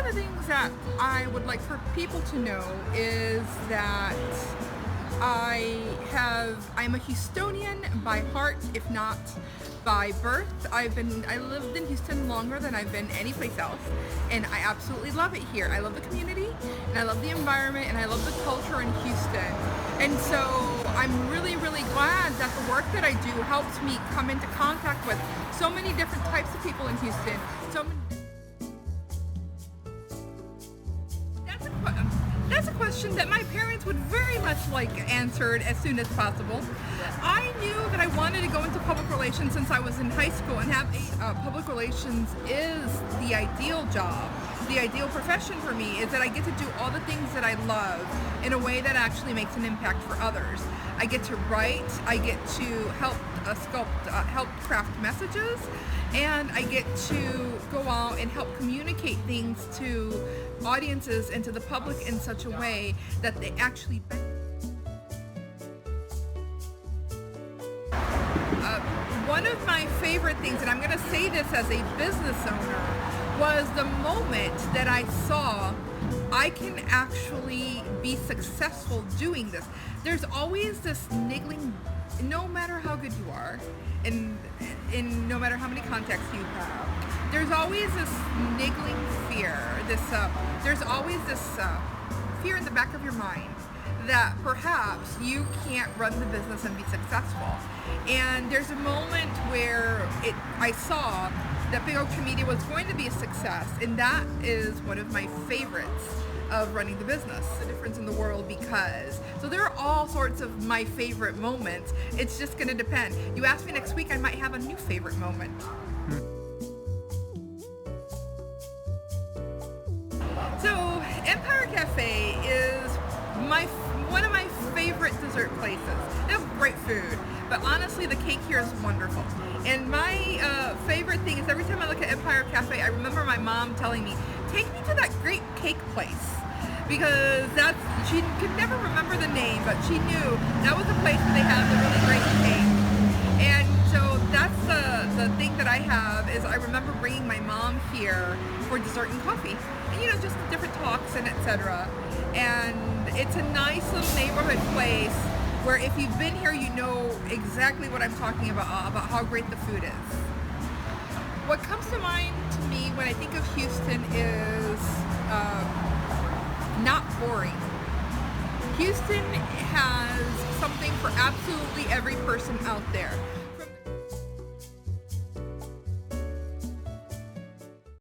the things that I would like for people to know is that I'm a Houstonian by heart, if not by birth. I lived in Houston longer than I've been anyplace else, and I absolutely love it here. I love the community, and I love the environment, and I love the culture in Houston. And so I'm really, really glad that the work that I do helps me come into contact with so many different types of people in Houston. That's a question that my parents would very much like answered as soon as possible. I knew that I wanted to go into public relations since I was in high school, and public relations is the ideal job. The ideal profession for me is that I get to do all the things that I love in a way that actually makes an impact for others. I get to write, I get to help help craft messages, and I get to go out and help communicate things to audiences and to the public in such a way that they actually one of my favorite things, and I'm going to say this as a business owner, was the moment that I saw I can actually be successful doing this. There's always this niggling, no matter how good you are, and no matter how many contacts you have, there's always this niggling fear. There's always this fear in the back of your mind that perhaps you can't run the business and be successful. And there's a moment where I saw that Big Oak Media was going to be a success, and that is one of my favorites of running the business. The difference in the world, because so there are all sorts of my favorite moments. It's just going to depend. You ask me next week, I might have a new favorite moment. So Empire Cafe is one of my favorite dessert places. They have great food, but honestly the cake here is wonderful. And my favorite thing is every time I look at Empire Cafe, I remember my mom telling me, take me to that great cake place. Because she could never remember the name, but she knew that was the place where they had the really great cake. And so that's the thing that I have, is I remember bringing my mom here for dessert and coffee. And just different talks and etc. And it's a nice little neighborhood place where if you've been here, you know exactly what I'm talking about how great the food is. What comes to mind to me when I think of Houston is not boring. Houston has something for absolutely every person out there.